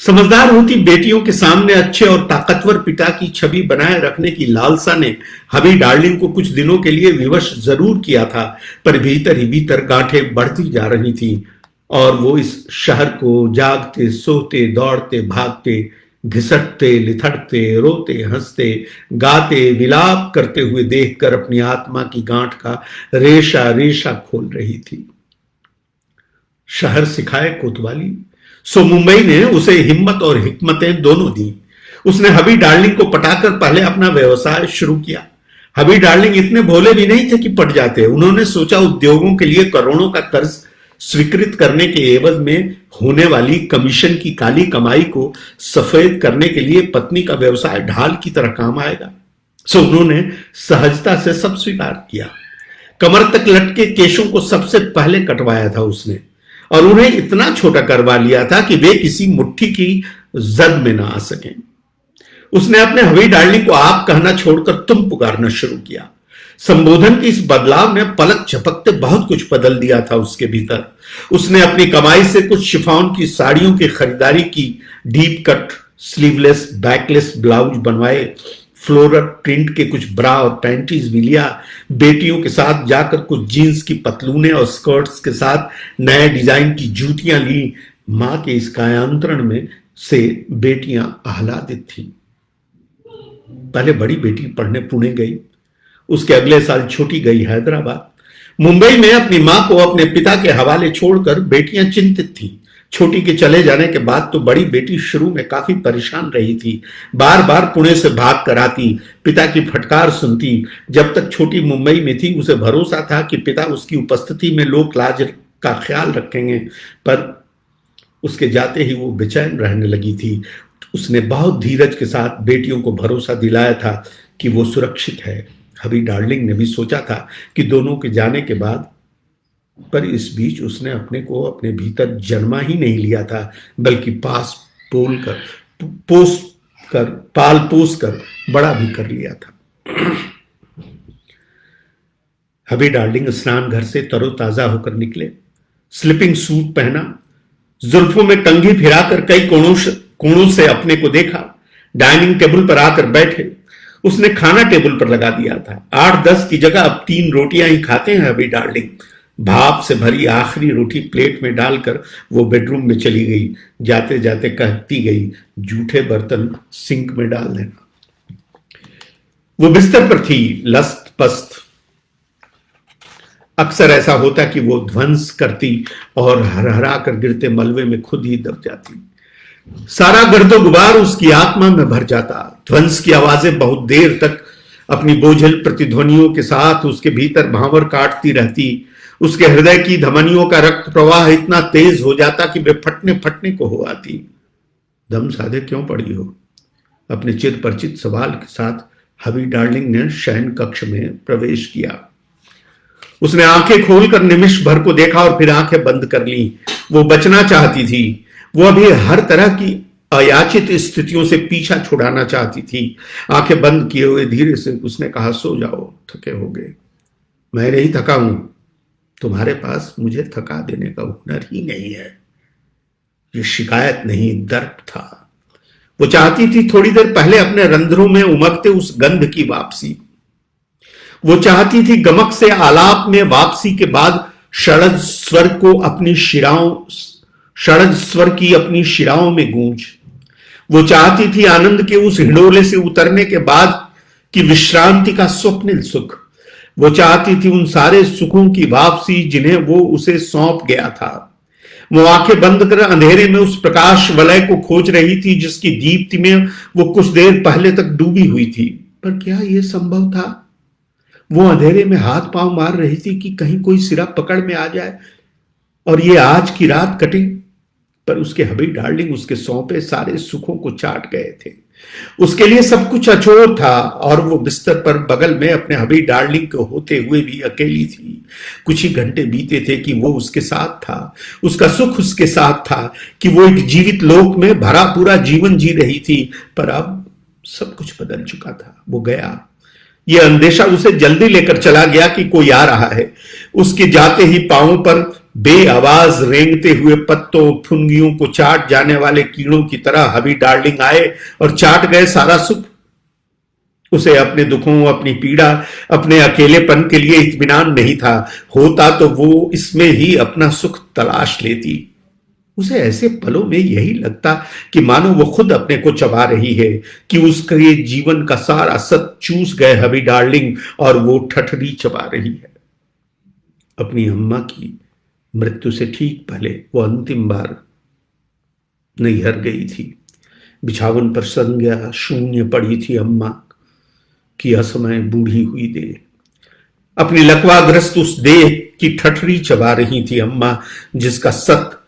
समझदार होती बेटियों के सामने अच्छे और ताकतवर पिता की छवि बनाए रखने की लालसा ने हबी डार्लिंग को कुछ दिनों के लिए विवश जरूर किया था, पर भीतर ही भीतर गांठें बढ़ती जा रही थी और वो इस शहर को जागते, सोते, दौड़ते, भागते, घिसटते, लिथड़ते, रोते, हंसते, गाते, विलाप करते हुए देखकर अपनी आत्मा की गांठ का रेशा रेशा खोल रही थी। शहर सिखाए कोतवाली, सो मुंबई ने उसे हिम्मत और हिकमतें दोनों दी। उसने हबी डार्लिंग को पटाकर पहले अपना व्यवसाय शुरू किया। हबी डार्लिंग इतने भोले भी नहीं थे कि पट जाते। उन्होंने सोचा उद्योगों के लिए करोड़ों का कर्ज स्वीकृत करने के एवज में होने वाली कमीशन की काली कमाई को सफेद करने के लिए पत्नी का व्यवसाय ढाल की तरह काम आएगा। सो उन्होंने सहजता से सब स्वीकार किया। कमर तक लटके केशों को सबसे पहले कटवाया था उसने, और उन्हें इतना छोटा करवा लिया था कि वे किसी मुट्ठी की जद में ना आ सकें। उसने अपने हबी डार्लिंग को आप कहना छोड़कर तुम पुकारना शुरू किया। संबोधन के इस बदलाव ने पलक झपकते बहुत कुछ बदल दिया था उसके भीतर। उसने अपनी कमाई से कुछ शिफॉन की साड़ियों की खरीदारी की, deep cut sleeveless backless blouse बनवाए, फ्लोरल प्रिंट के कुछ ब्रा और पैंटीज भी लिया। बेटियों के साथ जाकर कुछ जीन्स की पतलूने और स्कर्ट्स के साथ नए डिजाइन की जूतियां ली। मां के इस कायांतरण में से बेटियां आह्लादित थीं। पहले बड़ी बेटी पढ़ने पुणे गई, उसके अगले साल छोटी गई हैदराबाद। मुंबई में अपनी मां को अपने पिता के हवाले छोड़कर बेटियां चिंतित थीं। छोटी के चले जाने के बाद तो बड़ी बेटी शुरू में काफी परेशान रही थी। बार बार पुणे से भाग कर आती, पिता की फटकार सुनती। जब तक छोटी मुंबई में थी उसे भरोसा था कि पिता उसकी उपस्थिति में लोक लाज का ख्याल रखेंगे, पर उसके जाते ही वो बेचैन रहने लगी थी। उसने बहुत धीरज के साथ बेटियों को भरोसा दिलाया था कि वो सुरक्षित है। हबी डार्लिंग ने भी सोचा था कि दोनों के जाने के बाद, पर इस बीच उसने अपने को अपने भीतर जन्मा ही नहीं लिया था, बल्कि पाल पोस कर बड़ा भी कर लिया था। हबी डार्लिंग स्नान घर से तरोताजा होकर निकले, स्लीपिंग सूट पहना, जुल्फों में कंघी फिराकर कई कोणों से अपने को देखा। डाइनिंग टेबल पर आकर बैठे। उसने खाना टेबल पर लगा दिया था। 8-10 की जगह अब 3 रोटियां ही खाते हैं हबी डार्लिंग। भाप से भरी आखिरी रोटी प्लेट में डालकर वो बेडरूम में चली गई। जाते जाते कहती गई, जूठे बर्तन सिंक में डाल देना। वो बिस्तर पर थी, लस्त पस्त। अक्सर ऐसा होता कि वो ध्वंस करती और हरहरा कर गिरते मलबे में खुद ही दब जाती। सारा गर्दो गुबार उसकी आत्मा में भर जाता। ध्वंस की आवाजें बहुत देर तक अपनी बोझल प्रतिध्वनियों के साथ उसके भीतर भांवर काटती रहती। उसके हृदय की धमनियों का रक्त प्रवाह इतना तेज हो जाता कि वे फटने फटने को हो आती। दम साधे क्यों पड़ी हो? अपने चिर परिचित सवाल के साथ हबी डार्लिंग ने शयन कक्ष में प्रवेश किया। उसने आंखें खोलकर निमिष भर को देखा और फिर आंखें बंद कर ली। वो बचना चाहती थी। वो अभी हर तरह की अयाचित स्थितियों से पीछा छुड़ाना चाहती थी। आंखें बंद किए हुए धीरे से उसने कहा, सो जाओ, थके होगे। मैं नहीं थका हूं, तुम्हारे पास मुझे थका देने का हुनर ही नहीं है। ये शिकायत नहीं, दर्द था। वो चाहती थी थोड़ी देर पहले अपने रंध्रों में उमगते उस गंध की वापसी। वो चाहती थी गमक से आलाप में वापसी के बाद षड्ज स्वर की अपनी शिराओं में गूंज। वो चाहती थी आनंद के उस हिंडोले से उतरने के बाद की विश्रांति का स्वप्निल सुख। वो चाहती थी उन सारे सुखों की वापसी जिन्हें वो उसे सौंप गया था। वो आंखें बंद कर अंधेरे में उस प्रकाश वलय को खोज रही थी जिसकी दीप्ति में वो कुछ देर पहले तक डूबी हुई थी। पर क्या यह संभव था? वो अंधेरे में हाथ पांव मार रही थी कि कहीं कोई सिरा पकड़ में आ जाए और ये आज की रात कटे। पर उसके हबी डार्लिंग उसके सौंपे सारे सुखों को चाट गए थे। उसके लिए सब कुछ अचोर था और वो बिस्तर पर बगल में अपने हबी डार्लिंग के होते हुए भी अकेली थी। कुछ ही घंटे बीते थे कि वो उसके साथ था, उसका सुख उसके साथ था, कि वो एक जीवित लोक में भरा पूरा जीवन जी रही थी। पर अब सब कुछ बदल चुका था। वो गया। ये अंदेशा उसे जल्दी लेकर चला गया कि कोई आ रहा है। उसके जाते ही पांवों पर बेआवाज रेंगते हुए पत्तों फुनगियों को चाट जाने वाले कीड़ों की तरह हबी डार्लिंग आए और चाट गए सारा सुख। उसे अपने दुखों, अपनी पीड़ा, अपने अकेलेपन के लिए इत्मीनान नहीं था। होता तो वो इसमें ही अपना सुख तलाश लेती। उसे ऐसे पलों में यही लगता कि मानो वो खुद अपने को चबा रही है, कि उसके जीवन का सारा सत चूस गए हबी डार्लिंग और वो ठठरी चबा रही है। अपनी अम्मा की मृत्यु से ठीक पहले वो अंतिम बार नैहर गई थी। बिछावन पर संज्ञा शून्य पड़ी थी अम्मा की असमय बूढ़ी हुई देह। अपनी लकवाग्रस्त उस देह की ठठरी चबा रही थी अम्मा, जिसका सत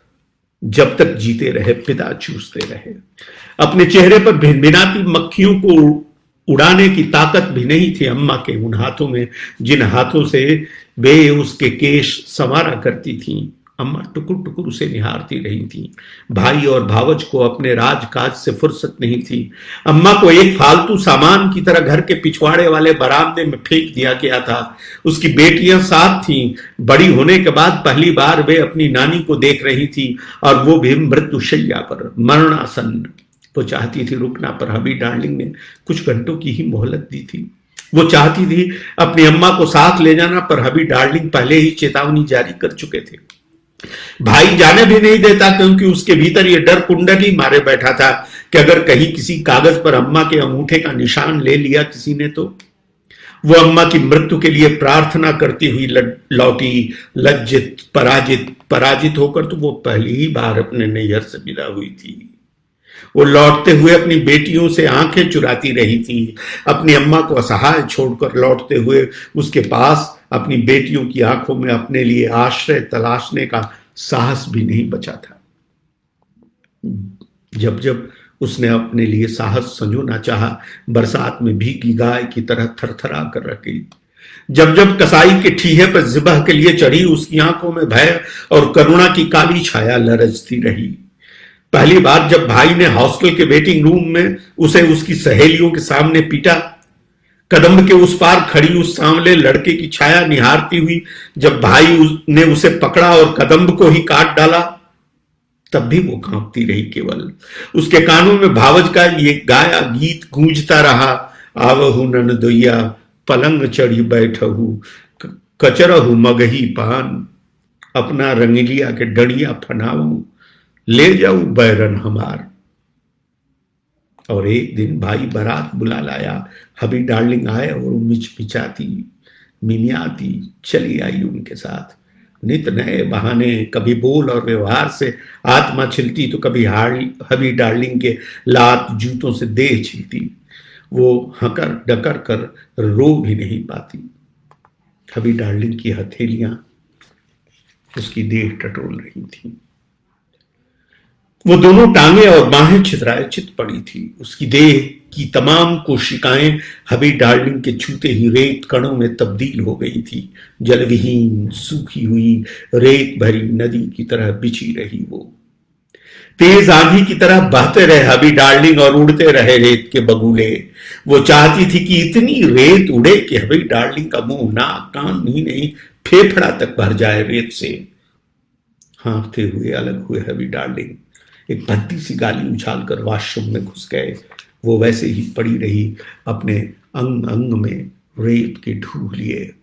जब तक जीते रहे पिता चूसते रहे। अपने चेहरे पर भिनभिनाती मक्खियों को उड़ाने की ताकत भी नहीं थी अम्मा के उन हाथों में, जिन हाथों से वे उसके केश संवारा करती थीं। अम्मा टुकुर टुकुर उसे निहारती रही थी। भाई और भावज को अपने राजकाज से फुर्सत नहीं थी। अम्मा को एक फालतू सामान की तरह घर के पिछवाड़े वाले बरामदे में फेंक दिया गया था। उसकी बेटियां साथ थीं। बड़ी होने के बाद पहली बार वे अपनी नानी को देख रही थी और वो भी मृत्युशैया पर, मरणासन। वो चाहती थी रुकना, पर हबी डार्लिंग ने कुछ घंटों की ही मोहलत दी थी। वो चाहती थी अपनी अम्मा को साथ ले जाना, पर हबी डार्लिंग पहले ही चेतावनी जारी कर चुके थे। भाई जाने भी नहीं देता, क्योंकि उसके भीतर ये डर कुंडली मारे बैठा था कि अगर कहीं किसी कागज पर अम्मा के अंगूठे का निशान ले लिया किसी ने तो। वो अम्मा की मृत्यु के लिए प्रार्थना करती हुई लौटी, लज्जित, पराजित होकर। तो वो पहली ही बार अपने नैहर से विदा हुई थी। वो लौटते हुए अपनी बेटियों से आंखें चुराती रही थी। अपनी अम्मा को असहाय छोड़कर लौटते हुए उसके पास अपनी बेटियों की आंखों में अपने लिए आश्रय तलाशने का साहस भी नहीं बचा था। जब जब उसने अपने लिए साहस संजोना चाहा, बरसात में भीगी गाय की तरह थरथरा कर रह गई। जब जब कसाई के ठीहे पर ज़िबह के लिए चढ़ी, उसकी आंखों में भय और करुणा की काली छाया लरजती रही। पहली बार जब भाई ने हॉस्टल के वेटिंग रूम में उसे उसकी सहेलियों के सामने पीटा, कदम के उस पार खड़ी उस सांवले लड़के की छाया निहारती हुई जब भाई ने उसे पकड़ा और कदम को ही काट डाला, तब भी वो कांपती रही। केवल उसके कानों में भावज का ये गाया गीत गूंजता रहा। आवहु ननदोइया पलंग चढ़ी बैठहु, कचरहु मगही पान, अपना रंगलिया के डड़िया फनाऊं, ले जाऊ बैरन हमार। और एक दिन भाई बारात बुला लाया। हबी डार्लिंग आए और मिचमिचाती मिमियाती चली आई उनके साथ। नित नए बहाने, कभी बोल और व्यवहार से आत्मा छिलती, तो कभी हबी डार्लिंग के लात जूतों से देह छिलती। वो हकर डकर कर रो भी नहीं पाती। हबी डार्लिंग की हथेलियां उसकी देह टटोल रही थी। वो दोनों टांगे और बाहें छितराए चित पड़ी थी। उसकी देह की तमाम कोशिकाएं हबी डार्लिंग के छूते ही रेत कणों में तब्दील हो गई थी। जलविहीन, सूखी हुई, रेत भरी नदी की तरह बिछी रही वो। तेज आंधी की तरह बहते रहे हबी डार्लिंग और उड़ते रहे रेत के बगुले। वो चाहती थी कि इतनी रेत उड़े कि हबी डार्लिंग का मुंह, नाक, कान ही नहीं, फेफड़ा तक भर जाए रेत से। हाँफते हुए अलग हुए हबी डार्लिंग। एक भद्दी सी गाली उछालकर वॉशरूम में घुस गए। वो वैसे ही पड़ी रही, अपने अंग अंग में रेत के ढूंढ लिए।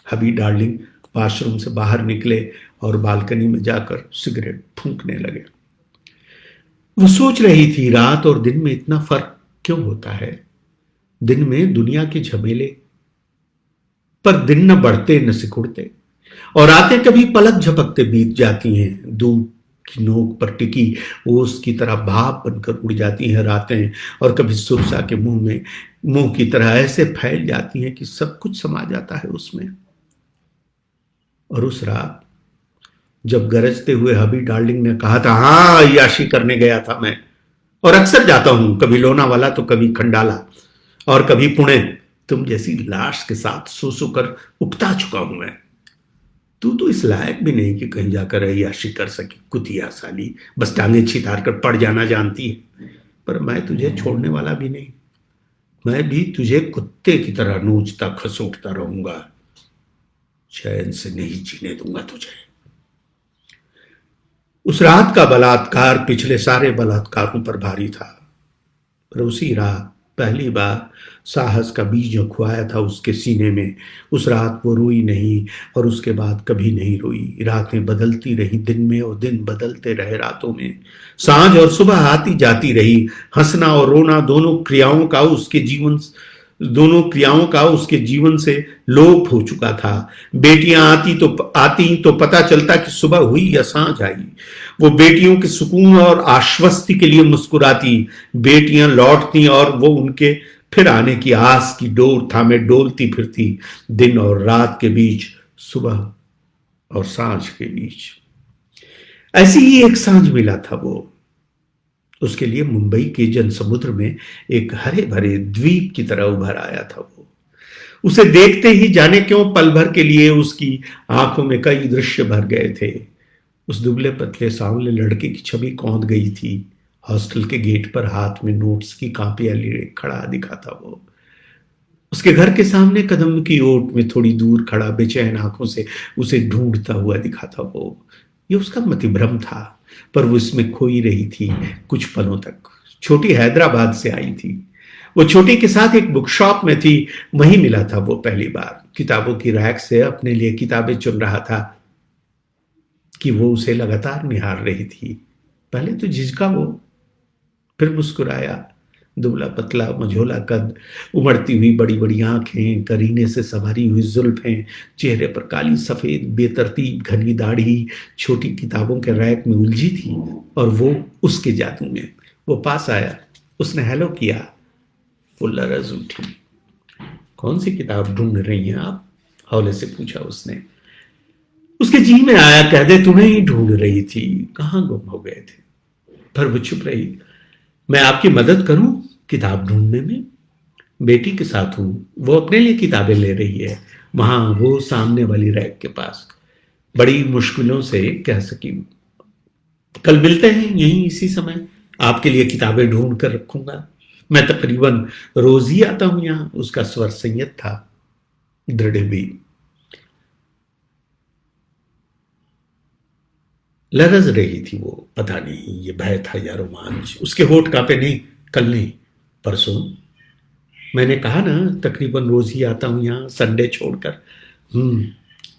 हबी डार्लिंग वॉशरूम से बाहर निकले और बालकनी में जाकर सिगरेट फूंकने लगे। वो सोच रही थी, रात और दिन में इतना फर्क क्यों होता है? दिन में दुनिया के झमेले, पर दिन न बढ़ते न सिकुड़ते, और रातें कभी पलक झपकते बीत जाती हैं। दूध की नोक पर टिकी ओस की तरह भाप बनकर उड़ जाती हैं रातें, और कभी सुरसा के मुंह की तरह ऐसे फैल जाती हैं कि सब कुछ समा जाता है उसमें। और उस रात जब गरजते हुए हबी डार्लिंग ने कहा था, हाँ अय्याशी करने गया था मैं, और अक्सर जाता हूं, कभी लोनावाला तो कभी खंडाला और कभी पुणे। तुम जैसी लाश के साथ सो सो कर उकता चुका हूं मैं। तू तो इस लायक भी नहीं कि कहीं जाकर अय्याशी कर सके, कुतिया साली, बस टांगे छितार कर पड़ जाना जानती है। पर मैं तुझे छोड़ने वाला भी नहीं, मैं भी तुझे कुत्ते की तरह नोचता खसोटता रहूंगा, चैन से नहीं जीने दूंगा तुझे। उस रात का बलात्कार पिछले सारे बलात्कारों पर भारी था, पर उसी रात पहली बार साहस का बीज खुआया था उसके सीने में। उस रात वो रोई नहीं, और उसके बाद कभी नहीं रोई। रातें बदलती रही दिन में, और दिन बदलते रहे रातों में। सांझ और सुबह आती जाती रही। हंसना और रोना दोनों क्रियाओं का उसके जीवन से लोप हो चुका था। बेटियां आती तो पता चलता कि सुबह हुई या सांझ आई। वो बेटियों के सुकून और आश्वस्ति के लिए मुस्कुराती। बेटियां लौटती और वो उनके फिर आने की आस की डोर थामे डोलती फिरती, दिन और रात के बीच, सुबह और सांझ के बीच। ऐसी ही एक सांझ मिला था वो उसके लिए। मुंबई के जनसमुद्र में एक हरे भरे द्वीप की तरह उभर आया था वो। उसे देखते ही जाने क्यों पल भर के लिए उसकी आंखों में कई दृश्य भर गए थे। उस दुबले पतले सांवले लड़के की छवि कौंध गई थी। हॉस्टल के गेट पर हाथ में नोट्स की कापियां लिए खड़ा दिखा था वो। उसके घर के सामने कदम की ओट में थोड़ी दूर खड़ा बेचैन आंखों से उसे ढूंढता हुआ दिखा था वो। ये उसका मतिभ्रम था, पर वो इसमें खोई रही थी कुछ पलों तक। छोटी हैदराबाद से आई थी वो। छोटी के साथ एक बुक शॉप में थी, वहीं मिला था वो पहली बार। किताबों की रैक से अपने लिए किताबें चुन रहा था कि वो उसे लगातार निहार रही थी। पहले तो झिझका वो, फिर मुस्कुराया। दुबला पतला मझोला कद, उमड़ती हुई बड़ी बड़ी आंखें, करीने से संवारी हुई जुल्फें, चेहरे पर काली सफेद बेतरतीब घनी दाढ़ी। छोटी किताबों के रैक में उलझी थी, और वो उसके जादू में। वो पास आया, उसने हेलो किया। वो लरज उठी। कौन सी किताब ढूंढ रही हैं आप? हौले से पूछा उसने। उसके जी में आया कह दे तुम्हें ही ढूंढ रही थी, कहां गुम हो गए थे। पर वो चुप रही। मैं आपकी मदद करूं किताब ढूंढने में? बेटी के साथ हूं, वो अपने लिए किताबें ले रही है, वहां वो सामने वाली रैक के पास। बड़ी मुश्किलों से कह सकी, कल मिलते हैं यहीं इसी समय, आपके लिए किताबें ढूंढ कर रखूंगा। मैं तकरीबन रोज ही आता हूं यहां। उसका स्वर संयत था, दृढ़ भी। लरज रही थी वो। पता नहीं ये भय था या रोमांच। उसके होठ कांपे। नहीं, कल नहीं, परसों। मैंने कहा ना तकरीबन रोज ही आता हूं यहां, संडे छोड़कर।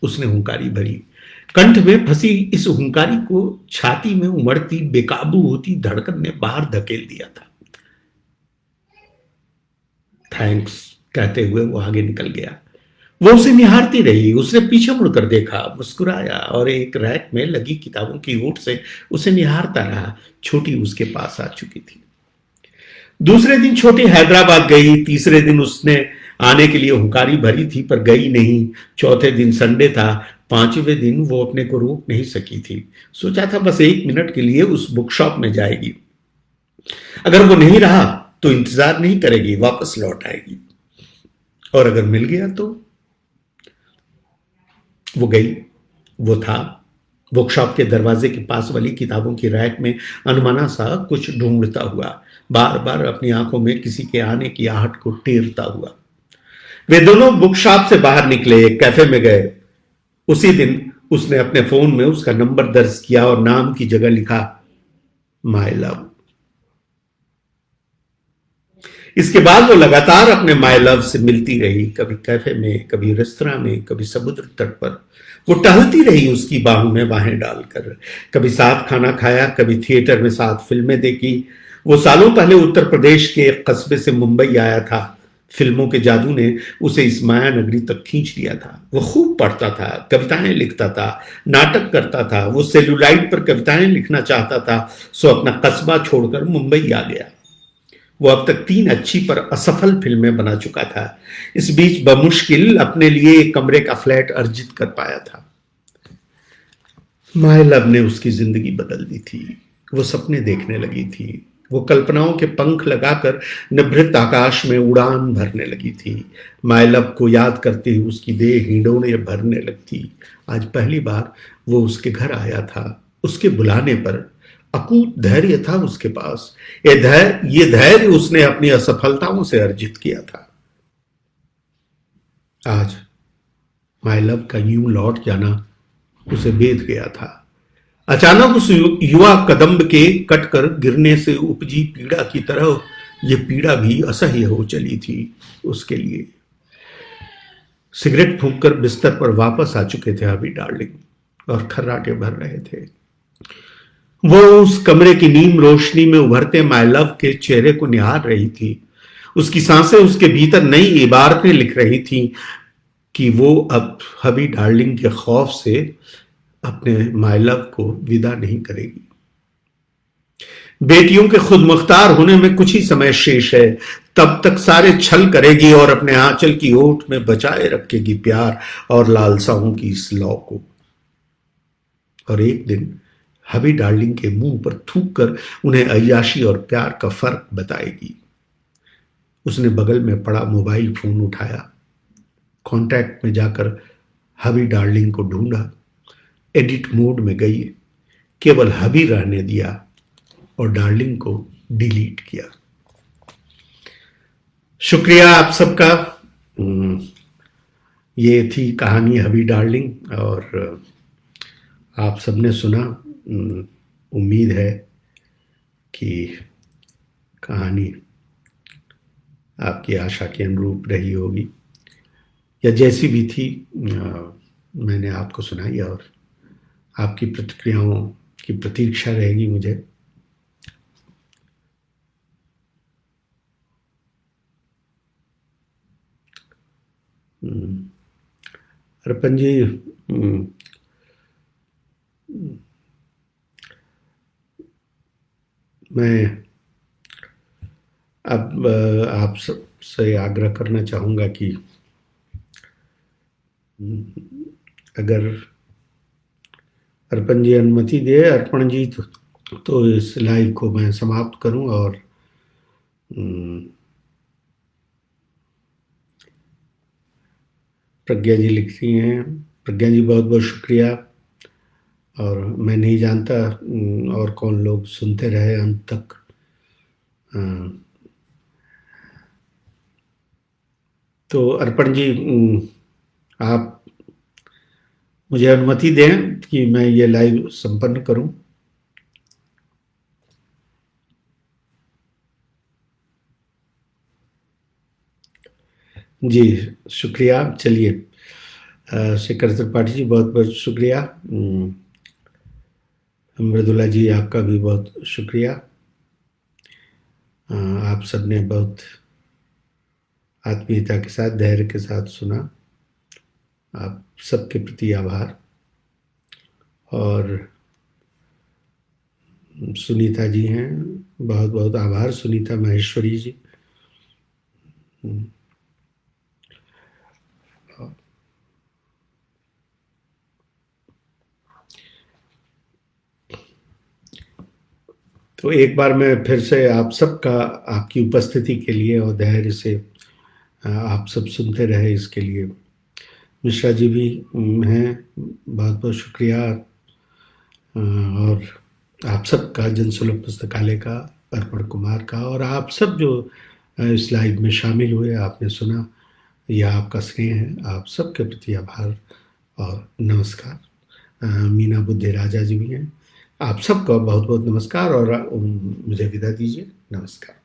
उसने हुंकारी भरी। कंठ में फंसी इस हुंकारी को छाती में उमड़ती बेकाबू होती धड़कन ने बाहर धकेल दिया था। थैंक्स कहते हुए वो आगे निकल गया। वो उसे निहारती रही। उसने पीछे मुड़कर देखा, मुस्कुराया, और एक रैक में लगी किताबों की ओट से उसे निहारता रहा। छोटी उसके पास आ चुकी थी। दूसरे दिन छोटी हैदराबाद गई। तीसरे दिन उसने आने के लिए हुंकारी भरी थी, पर गई नहीं। चौथे दिन संडे था। पांचवें दिन वो अपने को रोक नहीं सकी थी। सोचा था बस 1 मिनट के लिए उस बुक शॉप में जाएगी। अगर वो नहीं रहा तो इंतजार नहीं करेगी, वापस लौट आएगी। और अगर मिल गया तो? वो गई। वो था बुकशॉप के दरवाजे के पास वाली किताबों की रैक में अनमना सा कुछ ढूंढता हुआ, बार बार अपनी आंखों में किसी के आने की आहट को टेरता हुआ। वे दोनों बुकशॉप से बाहर निकले, एक कैफे में गए। उसी दिन उसने अपने फोन में उसका नंबर दर्ज किया और नाम की जगह लिखा माय लव। इसके बाद वो लगातार अपने माय लव से मिलती रही, कभी कैफे में, कभी रेस्तरां में, कभी समुद्र तट पर। वो टहलती रही उसकी बाहों में बाहें डालकर, कभी साथ खाना खाया, कभी थिएटर में साथ फिल्में देखी। वो सालों पहले उत्तर प्रदेश के एक कस्बे से मुंबई आया था। फिल्मों के जादू ने उसे इस माया नगरी तक खींच लिया था। वो खूब पढ़ता था, कविताएं लिखता था, नाटक करता था। वो सेलुलाइड पर कविताएं लिखना चाहता था, सो अपना कस्बा छोड़कर मुंबई आ गया। वो अब तक 3 अच्छी पर असफल फिल्में बना चुका था। इस बीच बमुश्किल अपने लिए एक कमरे का फ्लैट अर्जित कर पाया था। माय लव ने उसकी जिंदगी बदल दी थी। वो सपने देखने लगी थी। वो कल्पनाओं के पंख लगाकर निभृत आकाश में उड़ान भरने लगी थी। माय लव को याद करते ही उसकी देह हिंडोले भरने लगती। आज पहली बार वो उसके घर आया था। उसके बुलाने पर अकूत धैर्य था उसके पास। ये धैर्य उसने अपनी असफलताओं से अर्जित किया था। आज माय लव का यूं लौट जाना उसे बेध गया था। अचानक उस युवा कदम्ब के कटकर गिरने से उपजी पीड़ा की तरह ये पीड़ा भी असह्य हो चली थी उसके लिए। सिगरेट फूंककर बिस्तर पर वापस आ चुके थे अभी डार्लिंग, और खर्राटे भर रहे थे। वो उस कमरे की नीम रोशनी में उभरते माय लव के चेहरे को निहार रही थी। उसकी सांसें उसके भीतर नई इबारतें लिख रही थी कि वो अब हबी डार्लिंग के खौफ से अपने माय लव को विदा नहीं करेगी। बेटियों के खुद मुख्तार होने में कुछ ही समय शेष है। तब तक सारे छल करेगी और अपने आंचल की ओट में बचाए रखेगी प्यार और लालसाओं की इस लौ को। और एक दिन हबी डार्लिंग के मुंह पर थूक कर उन्हें अय्याशी और प्यार का फर्क बताएगी। उसने बगल में पड़ा मोबाइल फोन उठाया, कॉन्टैक्ट में जाकर हबी डार्लिंग को ढूंढा, एडिट मोड में गई, केवल हबी रहने दिया और डार्लिंग को डिलीट किया। शुक्रिया आप सबका। ये थी कहानी हबी डार्लिंग, और आप सबने सुना। उम्मीद है कि कहानी आपकी आशा के अनुरूप रही होगी, या जैसी भी थी मैंने आपको सुनाई, और आपकी प्रतिक्रियाओं की प्रतीक्षा रहेगी मुझे। अर्पण जी, मैं अब आप सबसे आग्रह करना चाहूँगा कि अगर अर्पण जी अनुमति दे, अर्पण जी, तो इस लाइव को मैं समाप्त करूं। और प्रज्ञा जी लिखती हैं, प्रज्ञा जी बहुत बहुत शुक्रिया। और मैं नहीं जानता और कौन लोग सुनते रहे अंत तक। तो अर्पण जी, आप मुझे अनुमति दें कि मैं ये लाइव संपन्न करूं। जी शुक्रिया। चलिए, शेखर त्रिपाठी जी बहुत बहुत शुक्रिया। मृदुला जी आपका भी बहुत शुक्रिया। आप सबने बहुत आत्मीयता के साथ, धैर्य के साथ सुना। आप सबके प्रति आभार। और सुनीता जी हैं, बहुत बहुत आभार सुनीता महेश्वरी जी। तो एक बार मैं फिर से आप सबका, आपकी उपस्थिति के लिए और धैर्य से आप सब सुनते रहे इसके लिए। मिश्रा जी भी हैं, बहुत बहुत शुक्रिया। और आप सबका, जनसुलभ पुस्तकालय का, अर्पण कुमार का, और आप सब जो इस लाइव में शामिल हुए, आपने सुना, यह आपका स्नेह है। आप सबके प्रति आभार और नमस्कार। मीना बुद्धे राजा जी भी हैं, आप सबका बहुत बहुत नमस्कार और मुझे विदा दीजिए। नमस्कार।